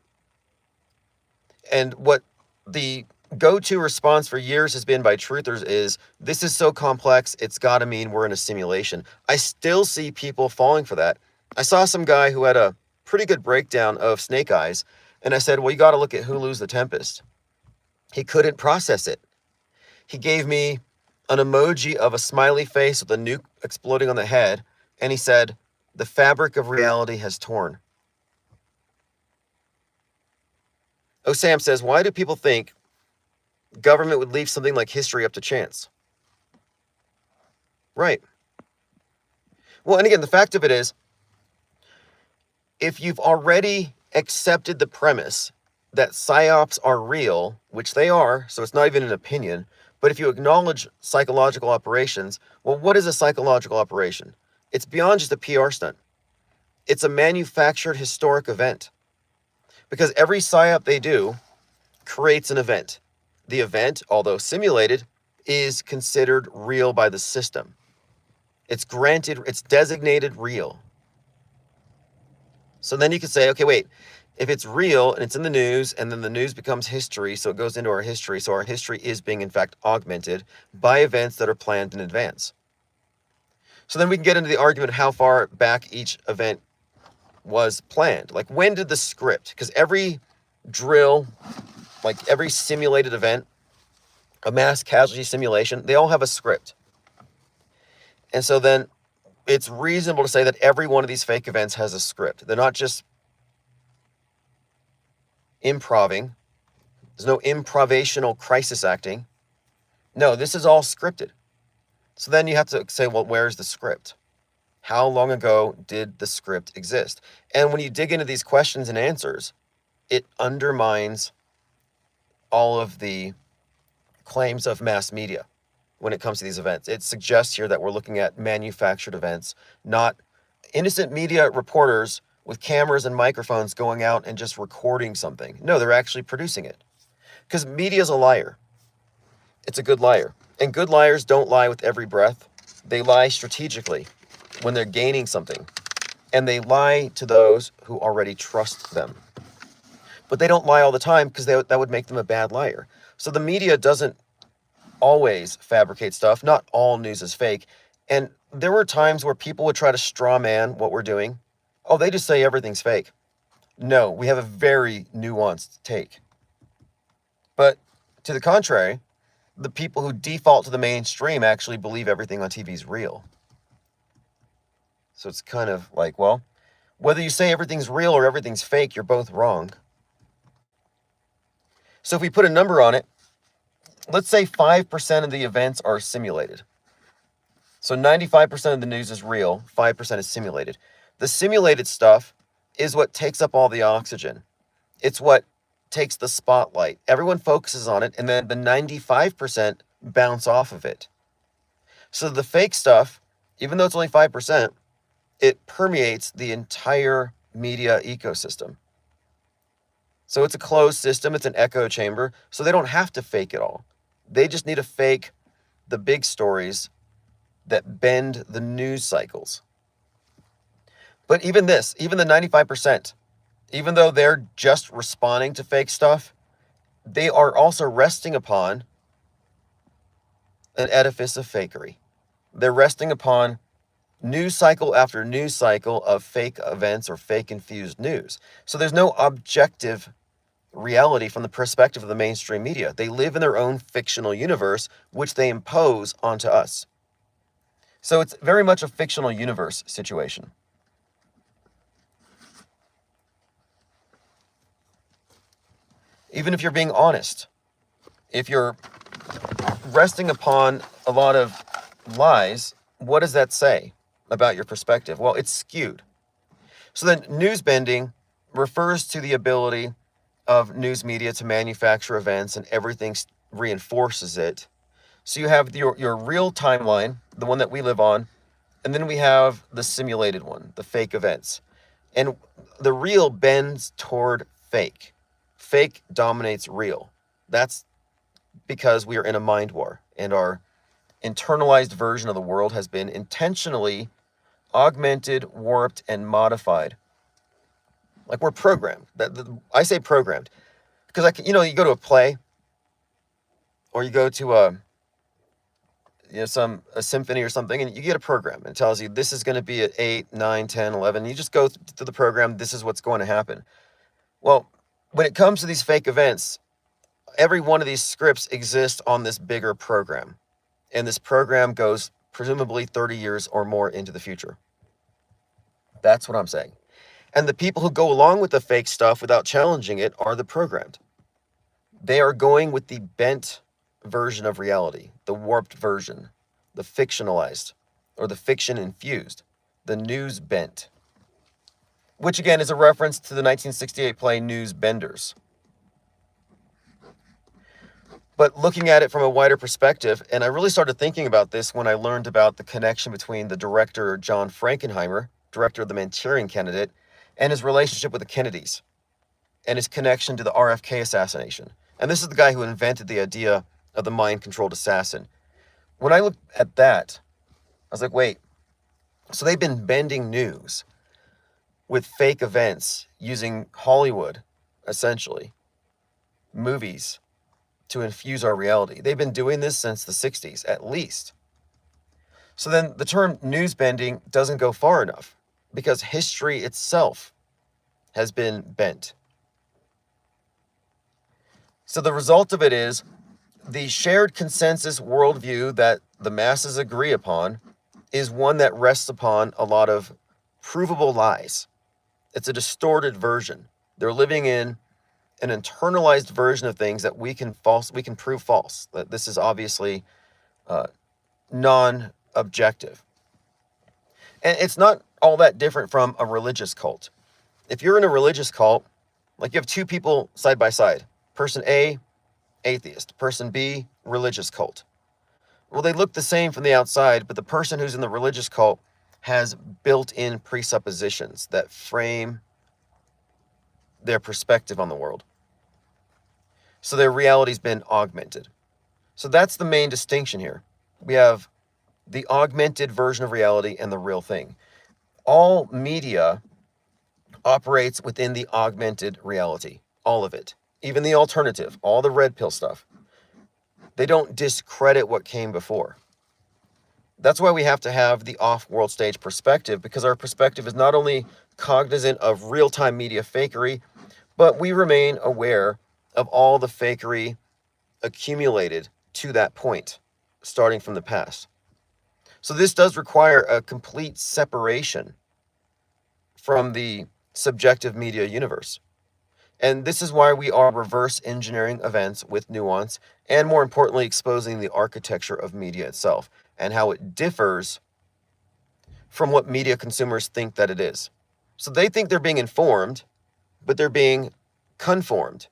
And what the go-to response for years has been by truthers is, this is so complex, it's got to mean we're in a simulation. I still see people falling for that. I saw some guy who had a pretty good breakdown of Snake Eyes, and I said, well, you got to look at Hulu's The Tempest. He couldn't process it. He gave me an emoji of a smiley face with a nuke exploding on the head, and he said, the fabric of reality has torn. Oh, Sam says, why do people think government would leave something like history up to chance? Right. Well, and again, the fact of it is, if you've already accepted the premise that psyops are real, which they are, so it's not even an opinion, but if you acknowledge psychological operations, well, what is a psychological operation? It's beyond just a PR stunt. It's a manufactured historic event. Because every psyop they do creates an event. The event, although simulated, is considered real by the system. It's designated real. So then you can say, okay, wait, if it's real and it's in the news and then the news becomes history, so it goes into our history, so our history is being in fact augmented by events that are planned in advance. So then we can get into the argument of how far back each event was planned. Like, when did the script, because every drill, like every simulated event, a mass casualty simulation, they all have a script. And so then it's reasonable to say that every one of these fake events has a script. They're not just improving. There's no improvisational crisis acting. No, this is all scripted. So then you have to say, well, where's the script? How long ago did the script exist? And when you dig into these questions and answers, it undermines all of the claims of mass media when it comes to these events. It suggests here that we're looking at manufactured events, not innocent media reporters with cameras and microphones going out and just recording something. No, they're actually producing it. Because media is a liar. It's a good liar. And good liars don't lie with every breath. They lie strategically when they're gaining something. And they lie to those who already trust them. But they don't lie all the time, because that would make them a bad liar. So the media doesn't always fabricate stuff. Not all news is fake. And there were times where people would try to straw man what we're doing. Oh, they just say everything's fake. No, we have a very nuanced take. But to the contrary, the people who default to the mainstream actually believe everything on TV is real. So it's kind of like, well, whether you say everything's real or everything's fake, you're both wrong. So if we put a number on it, let's say 5% of the events are simulated. So 95% of the news is real, 5% is simulated. The simulated stuff is what takes up all the oxygen. It's what takes the spotlight. Everyone focuses on it, and then the 95% bounce off of it. So the fake stuff, even though it's only 5%, it permeates the entire media ecosystem. So it's a closed system, it's an echo chamber, so they don't have to fake it all. They just need to fake the big stories that bend the news cycles. But even this, even the 95%, even though they're just responding to fake stuff, they are also resting upon an edifice of fakery. They're resting upon news cycle after news cycle of fake events or fake infused news. So there's no objective reality from the perspective of the mainstream media. They live in their own fictional universe, which they impose onto us. So it's very much a fictional universe situation. Even if you're being honest, if you're resting upon a lot of lies, what does that say about your perspective? Well, it's skewed. So then news bending refers to the ability of news media to manufacture events, and everything reinforces it. So you have your real timeline, the one that we live on, and then we have the simulated one, the fake events. And the real bends toward fake. Fake dominates real. That's because we are in a mind war, and our internalized version of the world has been intentionally augmented, warped, and modified. Like we're programmed. I say programmed because you go to a play, or you go to a symphony or something, and you get a program, and it tells you this is going to be at 8, 9, 10, 11. You just go through the program. This is what's going to happen. Well, when it comes to these fake events, every one of these scripts exists on this bigger program. And this program goes presumably 30 years or more into the future. That's what I'm saying. And the people who go along with the fake stuff without challenging it are the programmed. They are going with the bent version of reality, the warped version, the fictionalized, or the fiction infused, the news bent. Which again is a reference to the 1968 play News Benders. But looking at it from a wider perspective, and I really started thinking about this when I learned about the connection between the director John Frankenheimer, director of The Manchurian Candidate, and his relationship with the Kennedys, and his connection to the RFK assassination. And this is the guy who invented the idea of the mind-controlled assassin. When I looked at that, I was like, wait, so they've been bending news with fake events using Hollywood, essentially, movies, to infuse our reality. They've been doing this since the 60s, at least. So then the term news bending doesn't go far enough, because history itself has been bent. So the result of it is the shared consensus worldview that the masses agree upon is one that rests upon a lot of provable lies. It's a distorted version. They're living in an internalized version of things that we can prove false. That this is obviously non-objective. And it's not all that different from a religious cult. If you're in a religious cult, like you have two people side by side, person A, atheist, person B, religious cult. Well, they look the same from the outside, but the person who's in the religious cult has built-in presuppositions that frame their perspective on the world. So their reality's been augmented. So that's the main distinction here. We have the augmented version of reality and the real thing. All media operates within the augmented reality, all of it, even the alternative, all the red pill stuff. They don't discredit what came before. That's why we have to have the off-world stage perspective, because our perspective is not only cognizant of real-time media fakery, but we remain aware of all the fakery accumulated to that point, starting from the past. So this does require a complete separation from the subjective media universe. And this is why we are reverse engineering events with nuance, and more importantly, exposing the architecture of media itself. and how it differs from what media consumers think that it is. So they think they're being informed, but they're being conformed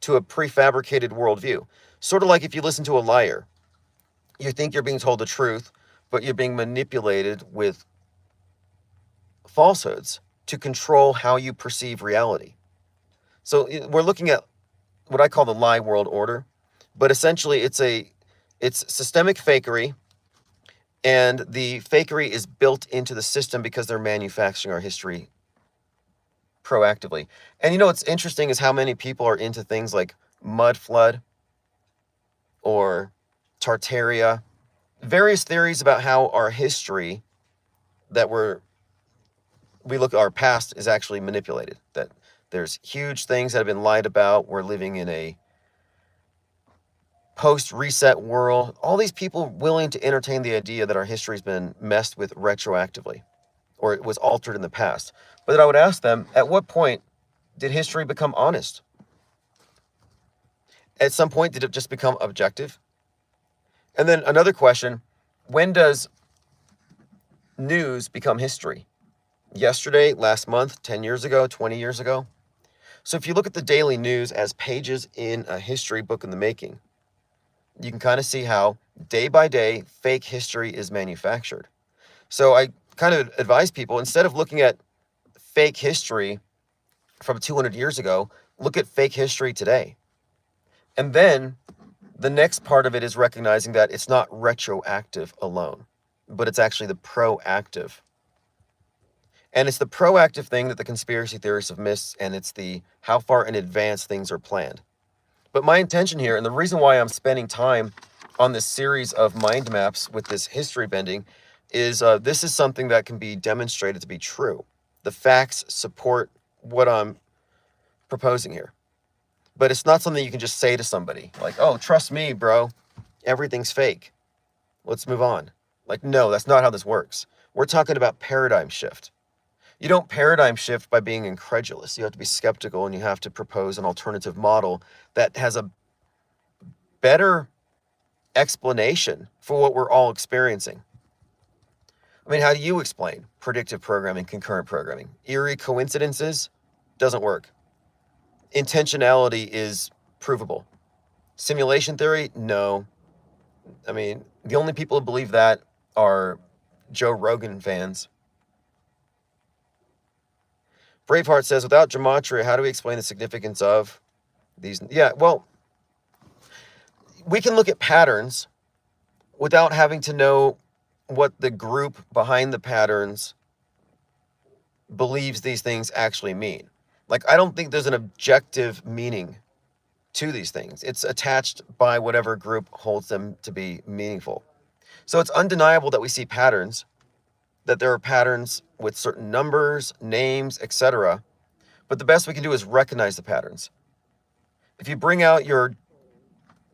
to a prefabricated worldview. Sort of like if you listen to a liar, you think you're being told the truth, but you're being manipulated with falsehoods to control how you perceive reality. So we're looking at what I call the lie world order, but essentially it's systemic fakery, and the fakery is built into the system because they're manufacturing our history proactively. And you know what's interesting is how many people are into things like mud flood or Tartaria, various theories about how our history that we look at our past is actually manipulated, that there's huge things that have been lied about. We're living in a post-reset world. All these people willing to entertain the idea that our history's been messed with retroactively, or it was altered in the past. But then I would ask them, at what point did history become honest? At some point, did it just become objective? And then another question, when does news become history? Yesterday, last month, 10 years ago, 20 years ago? So if you look at the daily news as pages in a history book in the making, you can kind of see how day by day fake history is manufactured. So I kind of advise people, instead of looking at fake history from 200 years ago, look at fake history today. And then the next part of it is recognizing that it's not retroactive alone, but it's actually the proactive. And it's the proactive thing that the conspiracy theorists have missed, and it's the how far in advance things are planned. But my intention here, and the reason why I'm spending time on this series of mind maps with this history bending, is this is something that can be demonstrated to be true. The facts support what I'm proposing here. But it's not something you can just say to somebody, like, oh, trust me, bro, everything's fake. Let's move on. Like, no, that's not how this works. We're talking about paradigm shift. You don't paradigm shift by being incredulous. You have to be skeptical, and you have to propose an alternative model that has a better explanation for what we're all experiencing. I mean, how do you explain predictive programming, concurrent programming? Eerie coincidences? Doesn't work. Intentionality is provable. Simulation theory? No. I mean, the only people who believe that are Joe Rogan fans. Braveheart says, without gematria, how do we explain the significance of these? Yeah, well, we can look at patterns without having to know what the group behind the patterns believes these things actually mean. Like, I don't think there's an objective meaning to these things. It's attached by whatever group holds them to be meaningful. So it's undeniable that we see patterns, that there are patterns with certain numbers, names, etc. But the best we can do is recognize the patterns. If you bring out your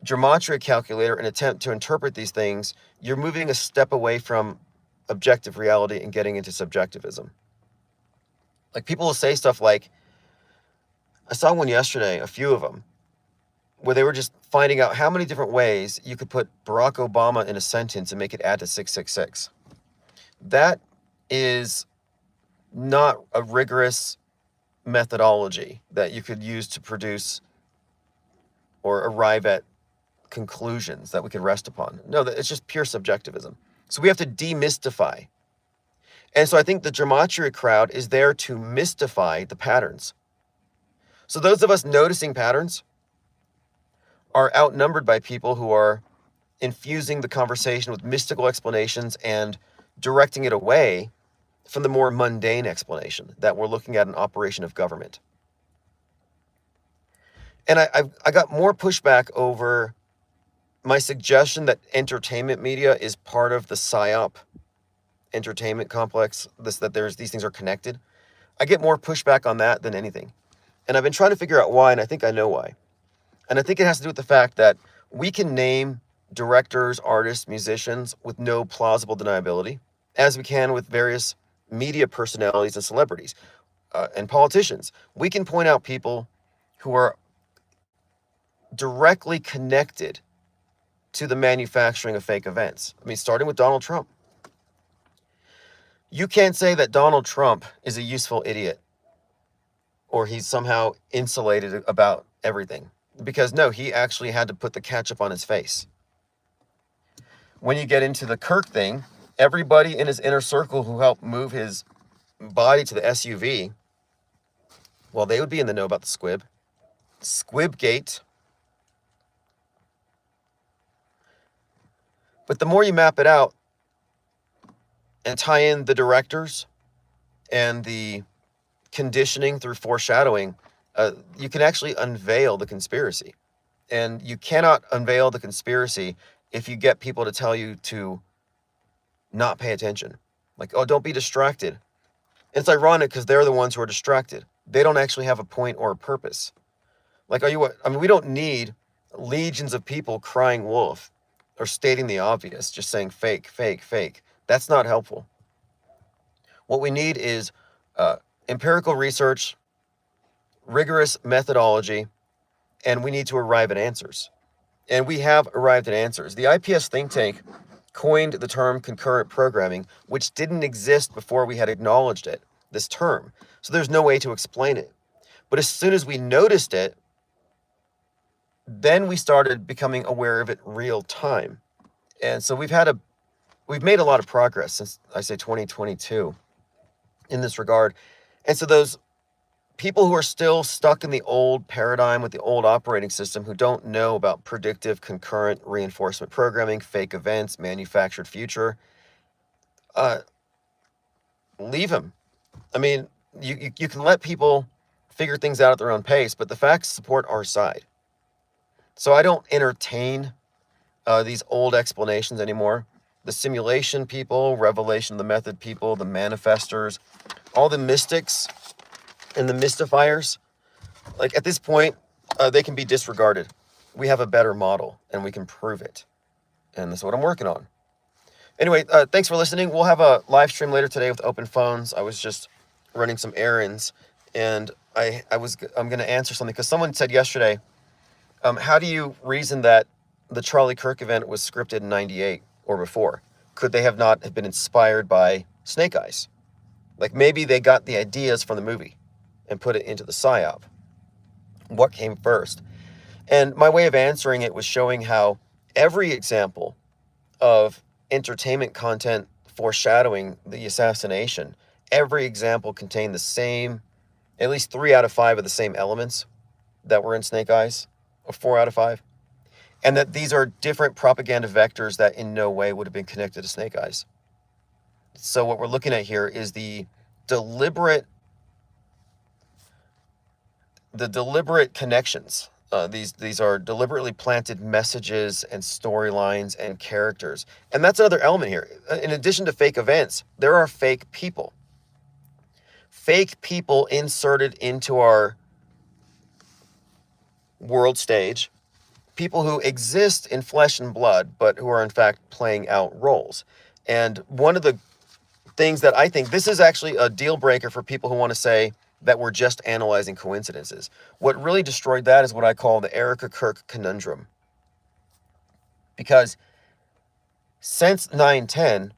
gematria calculator and attempt to interpret these things, you're moving a step away from objective reality and getting into subjectivism. Like, people will say stuff like, I saw one yesterday, a few of them, where they were just finding out how many different ways you could put Barack Obama in a sentence and make it add to 666. That is not a rigorous methodology that you could use to produce or arrive at conclusions that we could rest upon. No, it's just pure subjectivism. So we have to demystify. And so I think the gematria crowd is there to mystify the patterns. So those of us noticing patterns are outnumbered by people who are infusing the conversation with mystical explanations and directing it away from the more mundane explanation that we're looking at an operation of government. And I got more pushback over my suggestion that entertainment media is part of the PSYOP entertainment complex, that these things are connected. I get more pushback on that than anything. And I've been trying to figure out why, and I think I know why. And I think it has to do with the fact that we can name directors, artists, musicians with no plausible deniability, as we can with various media personalities and celebrities and politicians. We can point out people who are directly connected to the manufacturing of fake events. I mean, starting with Donald Trump. You can't say that Donald Trump is a useful idiot or he's somehow insulated about everything. Because no, he actually had to put the ketchup on his face. When you get into the Kirk thing, everybody in his inner circle who helped move his body to the SUV, well, they would be in the know about the squib. Squibgate. But the more you map it out and tie in the directors and the conditioning through foreshadowing, you can actually unveil the conspiracy. And you cannot unveil the conspiracy if you get people to tell you to not pay attention. Like, oh, don't be distracted. And it's ironic because they're the ones who are distracted. They don't actually have a point or a purpose. Like, we don't need legions of people crying wolf or stating the obvious, just saying fake, fake, fake. That's not helpful. What we need is empirical research, rigorous methodology, and we need to arrive at answers. And we have arrived at answers. The IPS think tank coined the term concurrent programming, which didn't exist before we had acknowledged it, this term. So there's no way to explain it. But as soon as we noticed it, then we started becoming aware of it real time. And so we've made a lot of progress since, I say, 2022 in this regard. And so those people who are still stuck in the old paradigm with the old operating system, who don't know about predictive concurrent reinforcement programming, fake events, manufactured future, leave them. I mean, you can let people figure things out at their own pace, but the facts support our side. So I don't entertain these old explanations anymore. The simulation people, revelation of the method people, the manifestors, all the mystics and the mystifiers, like at this point, they can be disregarded. We have a better model and we can prove it. And that's what I'm working on. Anyway, thanks for listening. We'll have a live stream later today with open phones. I was just running some errands and I'm going to answer something because someone said yesterday, how do you reason that the Charlie Kirk event was scripted in 98 or before? Could they not have been inspired by Snake Eyes? Like maybe they got the ideas from the movie and put it into the PSYOP. What came first? And my way of answering it was showing how every example of entertainment content foreshadowing the assassination, every example contained the same, at least 3 out of 5 of the same elements that were in Snake Eyes, or 4 out of 5. And that these are different propaganda vectors that in no way would have been connected to Snake Eyes. So what we're looking at here is the deliberate connections. These are deliberately planted messages and storylines and characters. And that's another element here. In addition to fake events, there are fake people. Fake people inserted into our world stage. People who exist in flesh and blood, but who are in fact playing out roles. And one of the things that I think, this is actually a deal breaker for people who want to say that we're just analyzing coincidences. What really destroyed that is what I call the Erika Kirk conundrum. Because since 9/10,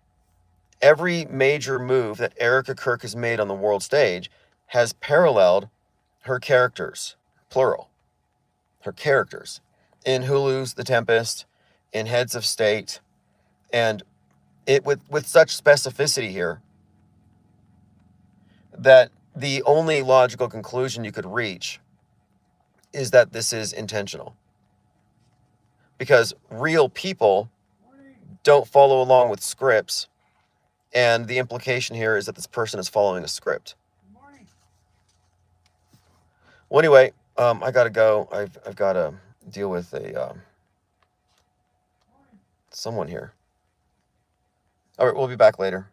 every major move that Erika Kirk has made on the world stage has paralleled her characters, plural, her characters. In Hulu's The Tempest, in Heads of State, and it with such specificity here that the only logical conclusion you could reach is that this is intentional. Because real people don't follow along with scripts, and the implication here is that this person is following a script. Well, anyway, I gotta go. I've got to deal with someone here. All right, we'll be back later.